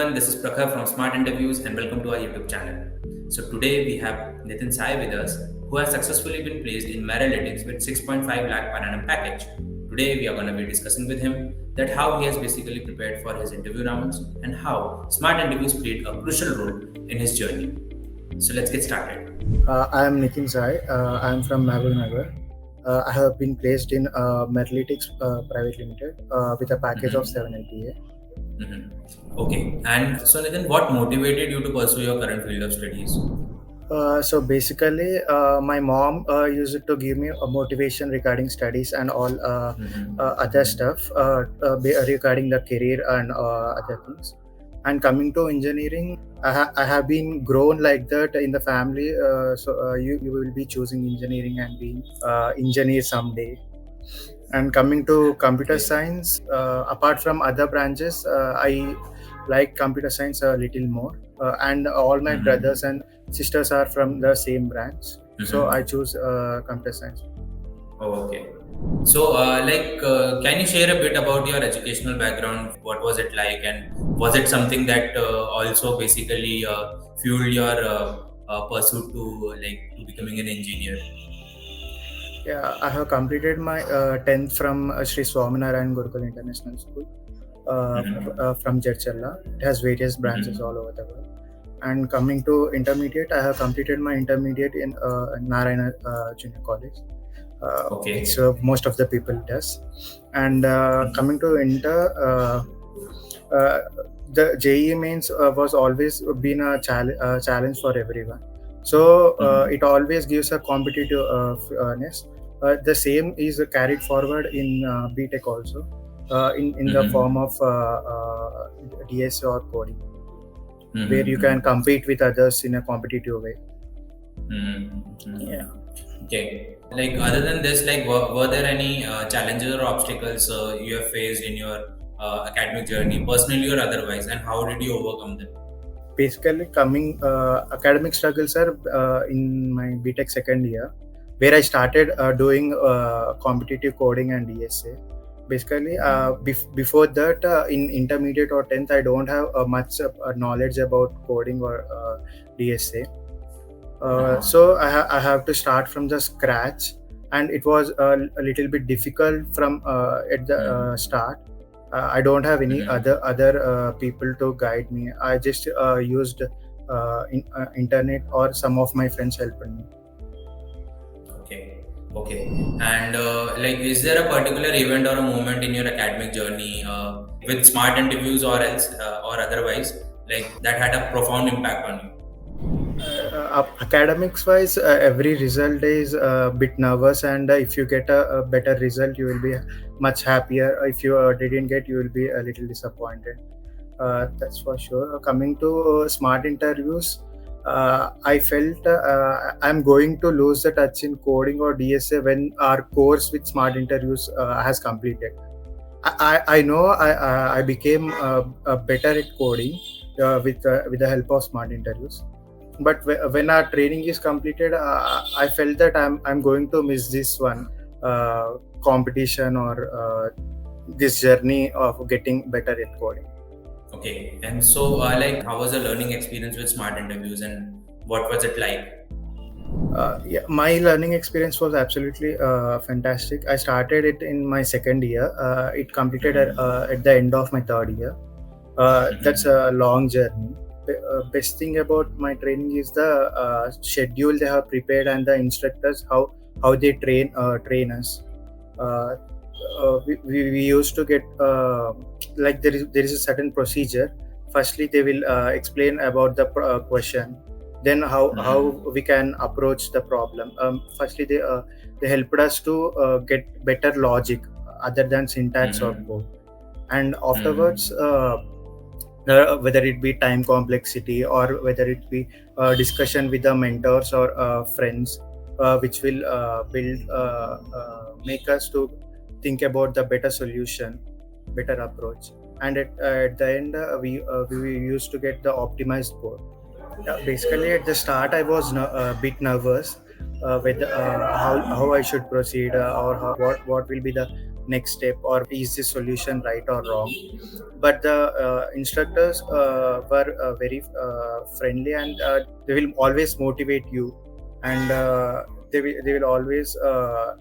everyone, this is Prakhar from Smart Interviews and welcome to our YouTube channel. So today we have Nithin Sai with us, who has successfully been placed in Merilytics with 6.5 lakh per annum package. Today we are going to be discussing with him that how he has basically prepared for his interview rounds and how Smart Interviews played a crucial role in his journey. So let's get started. I am Nithin Sai. I am from 𝗟𝗲𝗃𝗲𝗃𝗲. I have been placed in Merilytics Private Limited with a package of 7 LPA. Okay, and so Nithin, what motivated you to pursue your current field of studies? So basically, my mom used to give me a motivation regarding studies and all other stuff regarding the career and other things. And coming to engineering, I have been grown like that in the family. So you will be choosing engineering and being engineer someday. And coming to computer science, apart from other branches, I like computer science a little more. And all my brothers and sisters are from the same branch. So I choose computer science. Oh, okay. So, can you share a bit about your educational background? What was it like, and was it something that also basically fueled your pursuit to becoming an engineer? Yeah, I have completed my 10th from Sri Swaminarayan Gurukul International School from 𝗟𝗲𝗃𝗲. It has various branches all over the world. And coming to intermediate, I have completed my intermediate in Narayana Junior College. Okay. So most of the people does. And coming to inter, the JEE mains was always been a challenge for everyone. So it always gives a competitiveness. The same is carried forward in BTech also, in the form of DSA or coding, where you can compete with others in a competitive way. Yeah. Okay. Other than this, were there any challenges or obstacles you have faced in your academic journey, personally or otherwise, and how did you overcome them? Basically, coming academic struggles are in my BTech second year, where I started doing competitive coding and DSA. Basically, before that, in intermediate or 10th, I don't have much knowledge about coding or DSA. So I have to start from the scratch, and it was a little bit difficult from at the start. I don't have any other people to guide me. I just used internet, or some of my friends helped me. Okay. And is there a particular event or a moment in your academic journey with Smart Interviews or else or otherwise that had a profound impact on you? Academics wise, every result is a bit nervous, and if you get a better result, you will be much happier. If you didn't get, you will be a little disappointed. That's for sure. Coming to Smart Interviews, I felt I'm going to lose the touch in coding or DSA when our course with Smart Interviews has completed. I know I became better at coding with the help of Smart Interviews. But when our training is completed, I felt that I'm going to miss this one competition or this journey of getting better at coding. Okay, and so how was the learning experience with Smart Interviews, and what was it like? Yeah, my learning experience was absolutely fantastic. I started it in my second year. It completed at the end of my third year. That's a long journey. Best thing about my training is the schedule they have prepared, and the instructors how they train us. We used to get there is a certain procedure. Firstly, they will explain about the question, then how we can approach the problem. Firstly, they helped us to get better logic other than syntax or code, and afterwards. Whether it be time complexity, or whether it be discussion with the mentors or friends, which will make us to think about the better solution, better approach. And at the end, we used to get the optimized code. Basically, at the start, I was a bit nervous, whether how I should proceed, or what will be the next step, or is this solution right or wrong. But the instructors were very friendly, and they will always motivate you, and they will always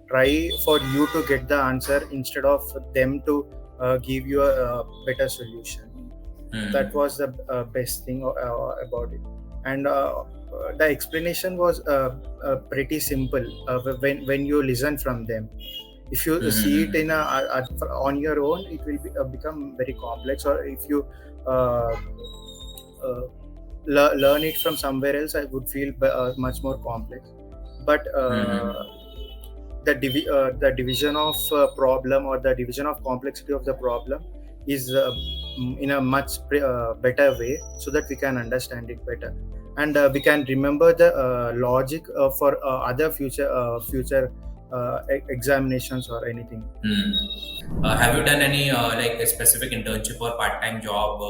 try for you to get the answer instead of them to give you a better solution. That was the best thing about it. And the explanation was pretty simple when you listen from them. If you see it in on your own, it will become very complex, or if you uh, uh, learn it from somewhere else, I would feel much more complex. But the division of problem, or the division of complexity of the problem, is in a much better way, so that we can understand it better, and we can remember the logic for other future examinations or anything. Have you done any like a specific internship or part-time job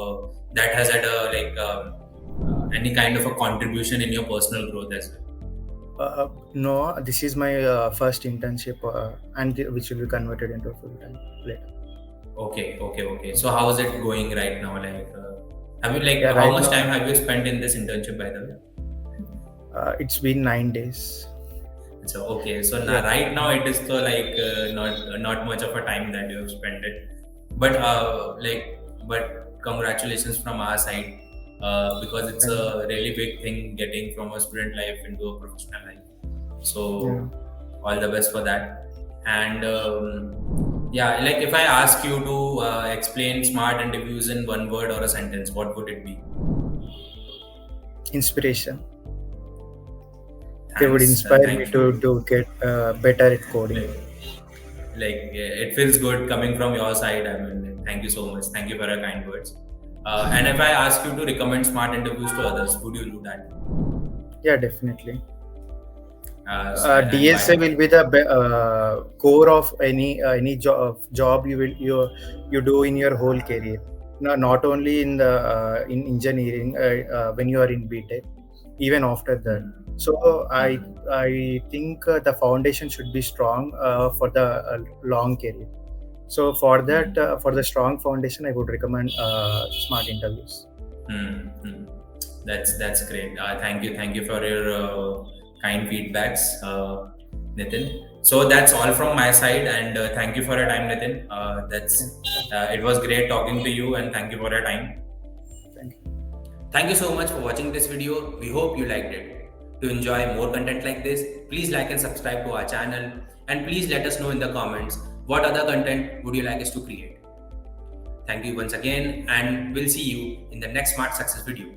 that has had a any kind of a contribution in your personal growth as well? No, this is my first internship, and which will be converted into full time later. Okay. So how is it going right now? Have you Yeah, how right much now, time have you spent in this internship, by the way? it's been 9 days. So okay, so Yeah. right now it is so not much of a time that you have spent it, but but congratulations from our side, because it's Thank you. a really big thing getting from a student life into a professional life. So Yeah. all the best for that. And yeah, like if I ask you to explain smart interviews in one word or a sentence, what would it be? Inspiration. They would Thanks, inspire me thank to you. get better at coding. It feels good coming from your side. I mean, thank you so much. Thank you for your kind words. And if I ask you to recommend smart interviews to others, would you do that? Yeah, definitely. And DSA why? will be the core of any job you do in your whole career. No, not only in the in engineering, when you are in BTech, even after that. So I think the foundation should be strong for the long career. So for that, for the strong foundation, I would recommend smart interviews. That's great. Thank you for your kind feedbacks, Nithin. So that's all from my side, and thank you for your time, Nithin. It was great talking to you, and thank you for your time. Thank you. Thank you so much for watching this video. We hope you liked it. To enjoy more content like this, please like and subscribe to our channel, and please let us know in the comments what other content would you like us to create. Thank you once again, and we'll see you in the next Smart Success video.